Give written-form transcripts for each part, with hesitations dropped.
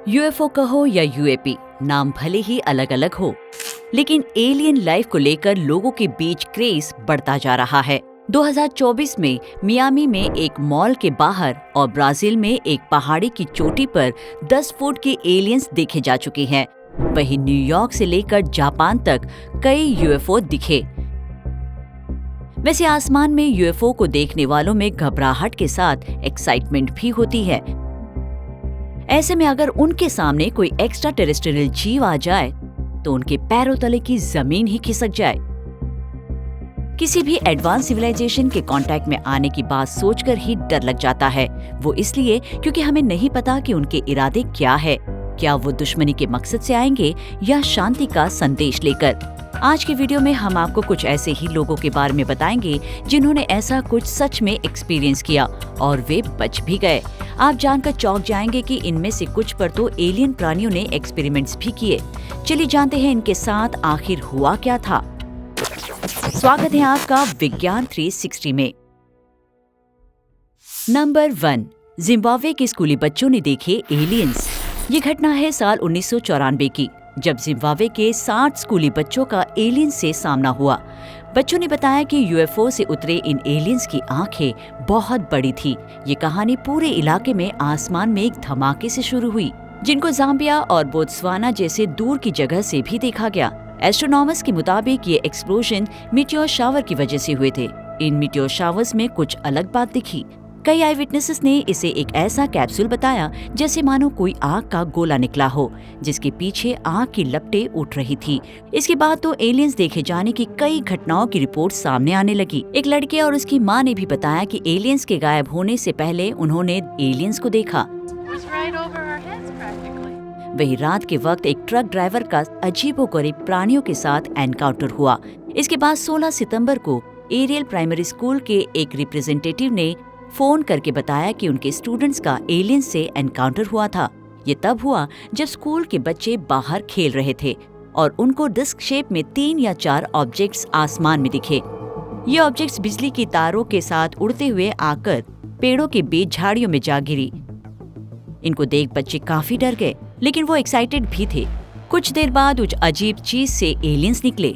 UFO कहो या UAP, नाम भले ही अलग अलग हो, लेकिन एलियन लाइफ को लेकर लोगों के बीच क्रेज बढ़ता जा रहा है। 2024 में मियामी में एक मॉल के बाहर और ब्राजील में एक पहाड़ी की चोटी पर 10 फुट के एलियंस देखे जा चुके हैं। वहीं न्यूयॉर्क से लेकर जापान तक कई यूएफओ दिखे। वैसे आसमान में यूएफओ को देखने वालों में घबराहट के साथ एक्साइटमेंट भी होती है। ऐसे में अगर उनके सामने कोई एक्स्ट्रा टेरेस्ट्रियल जीव आ जाए तो उनके पैरों तले की जमीन ही खिसक जाए। किसी भी एडवांस सिविलाइजेशन के कांटेक्ट में आने की बात सोचकर ही डर लग जाता है। वो इसलिए क्योंकि हमें नहीं पता कि उनके इरादे क्या है। क्या वो दुश्मनी के मकसद से आएंगे या शांति का संदेश लेकर? आज की वीडियो में हम आपको कुछ ऐसे ही लोगों के बारे में बताएंगे जिन्होंने ऐसा कुछ सच में एक्सपीरियंस किया और वे बच भी गए। आप जानकर चौंक जाएंगे कि इनमें से कुछ पर तो एलियन प्राणियों ने एक्सपेरिमेंट्स भी किए। चलिए जानते हैं इनके साथ आखिर हुआ क्या था। स्वागत है आपका विज्ञान 360 में। नंबर 1, जिम्बाब्वे के स्कूली बच्चों ने देखे एलियंस। ये घटना है साल 1994 की, जब जिम्बाब्वे के 60 स्कूली बच्चों का एलियंस से सामना हुआ। बच्चों ने बताया कि यूएफओ से उतरे इन एलियंस की आंखें बहुत बड़ी थी। ये कहानी पूरे इलाके में आसमान में एक धमाके से शुरू हुई, जिनको जाम्बिया और बोत्सवाना जैसे दूर की जगह से भी देखा गया। एस्ट्रोनॉमर्स के मुताबिक ये एक्सप्लोजन मीटियोर शावर की वजह से हुए थे। इन मीटियोर शावर्स में कुछ अलग बात दिखी। कई आई विटनेसेस ने इसे एक ऐसा कैप्सूल बताया जैसे मानो कोई आग का गोला निकला हो, जिसके पीछे आग की लपटें उठ रही थी। इसके बाद तो एलियंस देखे जाने की कई घटनाओं की रिपोर्ट सामने आने लगी। एक लड़के और उसकी माँ ने भी बताया कि एलियंस के गायब होने से पहले उन्होंने एलियंस को देखा। वही रात के वक्त एक ट्रक ड्राइवर का अजीबोगरीब प्राणियों के साथ एनकाउंटर हुआ। इसके बाद 16 सितंबर को एरियल प्राइमरी स्कूल के एक रिप्रेजेंटेटिव ने फोन करके बताया कि उनके स्टूडेंट्स का एलियंस से एनकाउंटर हुआ था। ये तब हुआ जब स्कूल के बच्चे बाहर खेल रहे थे और उनको डिस्क शेप में 3 या 4 ऑब्जेक्ट्स आसमान में दिखे। ये ऑब्जेक्ट्स बिजली की तारों के साथ उड़ते हुए आकर पेड़ों के बीच झाड़ियों में जा गिरी। इनको देख बच्चे काफी डर गए, लेकिन वो एक्साइटेड भी थे। कुछ देर बाद उस अजीब चीज से एलियंस निकले।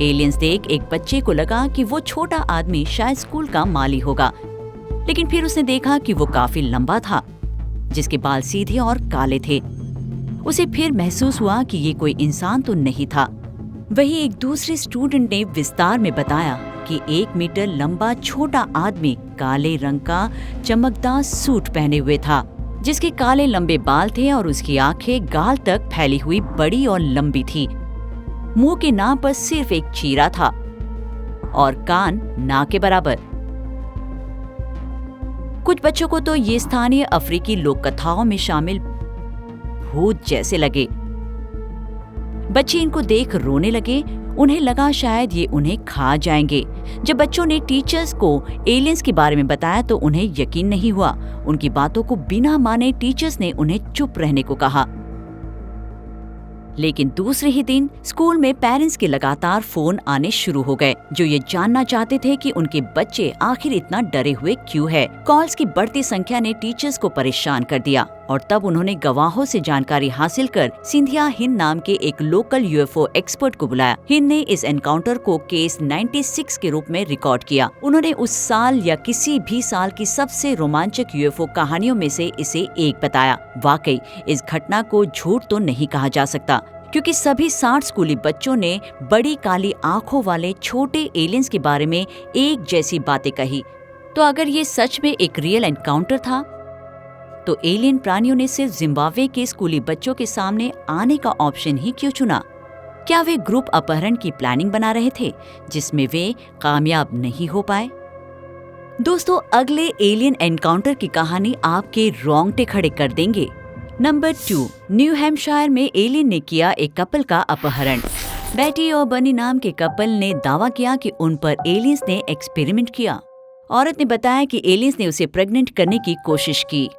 एलियंस देख एक बच्चे को लगा कि वो छोटा आदमी शायद स्कूल का माली होगा, लेकिन फिर उसने देखा कि वो काफी लंबा था, जिसके बाल सीधे और काले थे। उसे फिर महसूस हुआ कि ये कोई इंसान तो नहीं था। वही एक दूसरे स्टूडेंट ने विस्तार में बताया कि 1 मीटर लंबा छोटा आदमी काले रंग का चमकदार सूट पहने हुए था, जिसके काले लंबे बाल थे और उसकी आंखें गाल तक फैली हुई बड़ी और लंबी थी। मुंह के नाम पर सिर्फ एक चीरा था और कान नाक के बराबर। कुछ बच्चों को तो ये स्थानीय अफ्रीकी लोक कथाओं में शामिल भूत जैसे लगे। बच्चे इनको देख रोने लगे। उन्हें लगा शायद ये उन्हें खा जाएंगे। जब बच्चों ने टीचर्स को एलियंस के बारे में बताया तो उन्हें यकीन नहीं हुआ। उनकी बातों को बिना माने टीचर्स ने उन्हें चुप रहने को कहा। लेकिन दूसरे ही दिन स्कूल में पेरेंट्स के लगातार फोन आने शुरू हो गए, जो ये जानना चाहते थे कि उनके बच्चे आखिर इतना डरे हुए क्यों है। कॉल्स की बढ़ती संख्या ने टीचर्स को परेशान कर दिया और तब उन्होंने गवाहों से जानकारी हासिल कर सिंधिया हिंद नाम के एक लोकल यूएफओ एक्सपर्ट को बुलाया। हिंद ने इस एनकाउंटर को केस 96 के रूप में रिकॉर्ड किया। उन्होंने उस साल या किसी भी साल की सबसे रोमांचक यूएफओ कहानियों में से इसे एक बताया। वाकई इस घटना को झूठ तो नहीं कहा जा सकता, क्योंकि सभी 60 स्कूली बच्चों ने बड़ी काली आंखों वाले छोटे एलियंस के बारे में एक जैसी बातें कही। तो अगर ये सच में एक रियल एनकाउंटर था, तो एलियन प्राणियों ने सिर्फ जिम्बाब्वे के स्कूली बच्चों के सामने आने का ऑप्शन ही क्यों चुना? क्या वे ग्रुप अपहरण की प्लानिंग बना रहे थे, जिसमें वे कामयाब नहीं हो पाए? दोस्तों, अगले एलियन एनकाउंटर की कहानी आपके रोंगटे खड़े कर देंगे। नंबर 2, न्यू हैम्पशायर में एलियन ने किया एक कपल का अपहरण। बेटी और बनी नाम के कपल ने दावा किया कि उन पर एलियंस ने एक्सपेरिमेंट किया। औरत ने बताया कि एलियंस ने उसे प्रेग्नेंट करने की कोशिश की।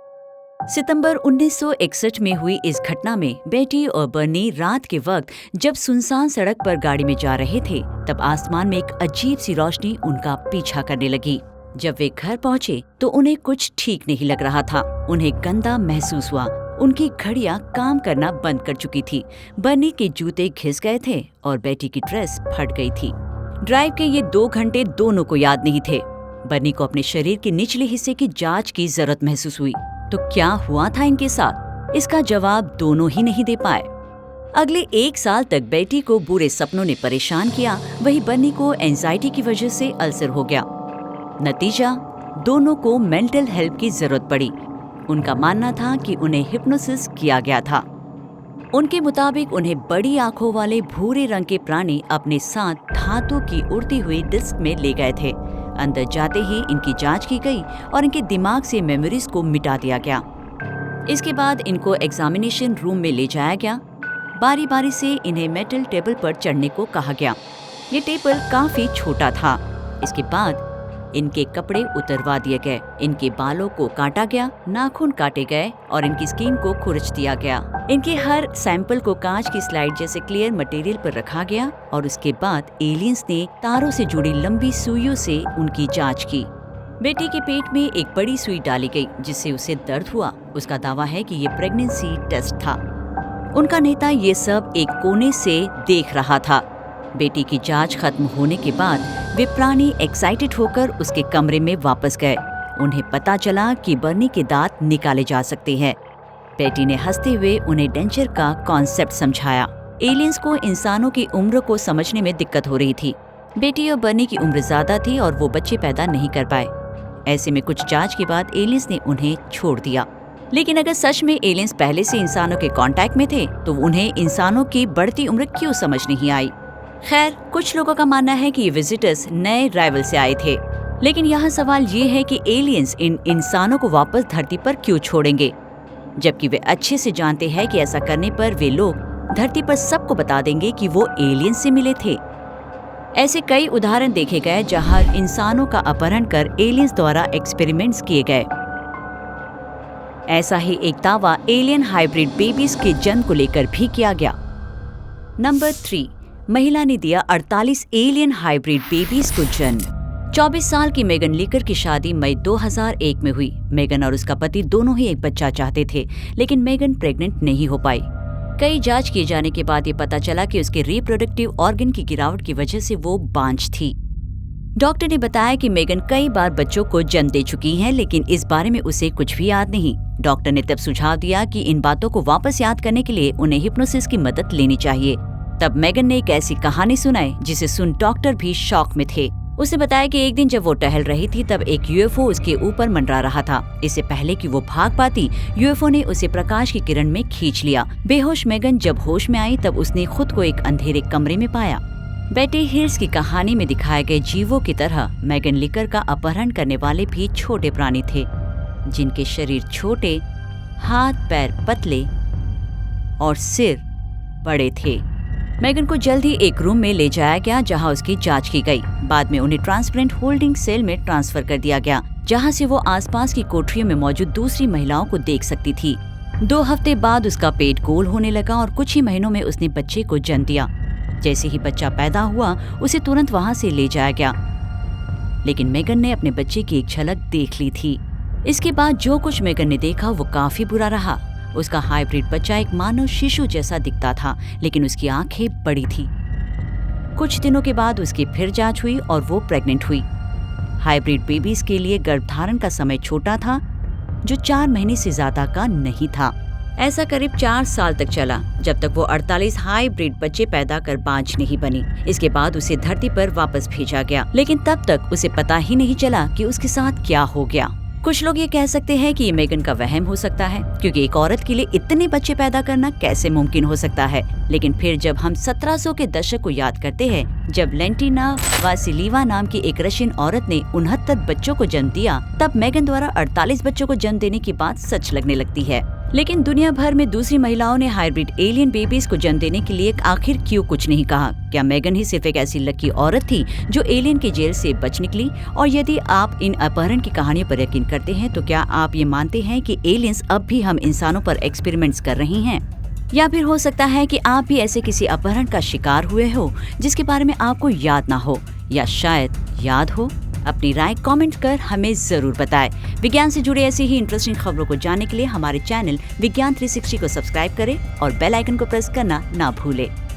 सितंबर 1961 में हुई इस घटना में बेटी और बर्नी रात के वक्त जब सुनसान सड़क पर गाड़ी में जा रहे थे, तब आसमान में एक अजीब सी रोशनी उनका पीछा करने लगी। जब वे घर पहुंचे तो उन्हें कुछ ठीक नहीं लग रहा था। उन्हें गंदा महसूस हुआ उनकी घड़ियां काम करना बंद कर चुकी थी। बर्नी के जूते घिस गए थे और बेटी की ड्रेस फट गई थी। ड्राइव के ये 2 घंटे दोनों को याद नहीं थे। बर्नी को अपने शरीर के निचले हिस्से की जांच की जरूरत महसूस हुई। तो क्या हुआ था इनके साथ? इसका जवाब दोनों ही नहीं दे पाए। अगले 1 साल तक बेटी को बुरे सपनों ने परेशान किया, वही बर्नी को एंजाइटी की वजह से अल्सर हो गया। नतीजा, दोनों को मेंटल हेल्प की जरूरत पड़ी। उनका मानना था कि उन्हें हिप्नोसिस किया गया था। उनके मुताबिक उन्हें बड़ी आंखों वाले भूरे रंग के प्राणी अपने साथ धातु की उड़ती हुई डिस्क में ले गए थे। अंदर जाते ही इनकी जांच की गई और इनके दिमाग से मेमोरीज को मिटा दिया गया। इसके बाद इनको एग्जामिनेशन रूम में ले जाया गया। बारी बारी से इन्हें मेटल टेबल पर चढ़ने को कहा गया। ये टेबल काफी छोटा था। इसके बाद इनके कपड़े उतरवा दिए गए, इनके बालों को काटा गया, नाखून काटे गए और इनकी स्किन को खुरच दिया गया। इनके हर सैंपल को कांच की स्लाइड जैसे क्लियर मटेरियल पर रखा गया और उसके बाद एलियंस ने तारों से जुड़ी लंबी सुइयों से उनकी जांच की। बेटी के पेट में एक बड़ी सुई डाली गई जिससे उसे दर्द हुआ। उसका दावा है कि ये प्रेगनेंसी टेस्ट था। उनका नेता ये सब एक कोने से देख रहा था। बेटी की जांच खत्म होने के बाद वे प्राणी एक्साइटेड होकर उसके कमरे में वापस गए। उन्हें पता चला कि बर्नी के दांत निकाले जा सकते हैं। बेटी ने हंसते हुए उन्हें डेंचर का कॉन्सेप्ट समझाया। एलियंस को इंसानों की उम्र को समझने में दिक्कत हो रही थी। बेटी और बर्नी की उम्र ज्यादा थी और वो बच्चे पैदा नहीं कर पाए। ऐसे में कुछ जांच के बाद एलियंस ने उन्हें छोड़ दिया। लेकिन अगर सच में एलियंस पहले से इंसानों के कांटेक्ट में थे तो उन्हें इंसानों की बढ़ती उम्र क्यों समझ नहीं आई? खैर, कुछ लोगों का मानना है कि ये विजिटर्स नए राइवल से आए थे। लेकिन यहाँ सवाल ये है कि एलियंस इन इंसानों को वापस धरती पर क्यों छोड़ेंगे, जबकि वे अच्छे से जानते हैं कि ऐसा करने पर वे लोग धरती पर सबको बता देंगे कि वो एलियंस से मिले थे। ऐसे कई उदाहरण देखे गए जहाँ इंसानों का अपहरण कर एलियंस द्वारा एक्सपेरिमेंट्स किए गए। ऐसा ही एक दावा एलियन हाइब्रिड बेबीज के जन्म को लेकर भी किया गया। नंबर 3, महिला ने दिया 48 एलियन हाइब्रिड बेबीज को जन्म। 24 साल की मेगन लीकर की शादी मई 2001 में हुई। मेगन और उसका पति दोनों ही एक बच्चा चाहते थे, लेकिन मेगन प्रेग्नेंट नहीं हो पाई। कई जांच किए जाने के बाद ये पता चला कि उसके रिप्रोडक्टिव ऑर्गन की गिरावट की वजह से वो बांझ थी। डॉक्टर ने बताया कि मेगन कई बार बच्चों को जन्म दे चुकी है, लेकिन इस बारे में उसे कुछ भी याद नहीं। डॉक्टर ने तब सुझाव दिया कि इन बातों को वापस याद करने के लिए उन्हें हिप्नोसिस की मदद लेनी चाहिए। तब मेगन ने एक ऐसी कहानी सुनाई जिसे सुन डॉक्टर भी शॉक में थे। उसने बताया कि एक दिन जब वो टहल रही थी तब एक यूएफओ उसके ऊपर मंडरा रहा था। इससे पहले कि वो भाग पाती, यूएफओ ने उसे प्रकाश की किरण में खींच लिया। बेहोश मेगन जब होश में आई तब उसने खुद को एक अंधेरे कमरे में पाया। बेटी हिल्स की कहानी में दिखाए गए जीवों की तरह मेगन लीकर का अपहरण करने वाले भी छोटे प्राणी थे, जिनके शरीर छोटे, हाथ पैर पतले और सिर बड़े थे। मेगन को जल्द ही एक रूम में ले जाया गया जहां उसकी जांच की गई। बाद में उन्हें ट्रांसपेरेंट होल्डिंग सेल में ट्रांसफर कर दिया गया, जहां से वो आसपास की कोठरियों में मौजूद दूसरी महिलाओं को देख सकती थी। 2 हफ्ते बाद उसका पेट गोल होने लगा और कुछ ही महीनों में उसने बच्चे को जन्म दिया। जैसे ही बच्चा पैदा हुआ उसे तुरंत वहां से ले जाया गया, लेकिन मेगन ने अपने बच्चे की एक झलक देख ली थी। इसके बाद जो कुछ मेगन ने देखा वो काफी बुरा रहा। उसका हाइब्रिड बच्चा एक मानव शिशु जैसा दिखता था, लेकिन उसकी आंखें बड़ी थी। कुछ दिनों के बाद उसकी फिर जांच हुई और वो प्रेग्नेंट हुई। हाइब्रिड बेबीज के लिए गर्भधारण का समय छोटा था, जो 4 महीने से ज्यादा का नहीं था। ऐसा करीब 4 साल तक चला, जब तक वो 48 हाइब्रिड बच्चे पैदा कर बांझ नहीं बनी। इसके बाद उसे धरती पर वापस भेजा गया, लेकिन तब तक उसे पता ही नहीं चला कि उसके साथ क्या हो गया। कुछ लोग ये कह सकते हैं कि ये मेगन का वहम हो सकता है, क्योंकि एक औरत के लिए इतने बच्चे पैदा करना कैसे मुमकिन हो सकता है। लेकिन फिर जब हम 1700 के दशक को याद करते हैं, जब लेंटिना वासिलीवा नाम की एक रशियन औरत ने 69 बच्चों को जन्म दिया, तब मेगन द्वारा 48 बच्चों को जन्म देने की बात सच लगने लगती है। लेकिन दुनिया भर में दूसरी महिलाओं ने हाइब्रिड एलियन बेबीज को जन्म देने के लिए आखिर क्यों कुछ नहीं कहा? क्या मेगन ही सिर्फ एक ऐसी लकी औरत थी जो एलियन के जेल से बच निकली? और यदि आप इन अपहरण की कहानियों पर यकीन करते हैं, तो क्या आप ये मानते हैं कि एलियंस अब भी हम इंसानों पर एक्सपेरिमेंट्स कर रही हैं? या फिर हो सकता है कि आप भी ऐसे किसी अपहरण का शिकार हुए हो जिसके बारे में आपको याद ना हो, या शायद याद हो। अपनी राय कमेंट कर हमें जरूर बताएं। विज्ञान से जुड़े ऐसी ही इंटरेस्टिंग खबरों को जानने के लिए हमारे चैनल विज्ञान 360 को सब्सक्राइब करें और बेल आइकन को प्रेस करना ना भूलें।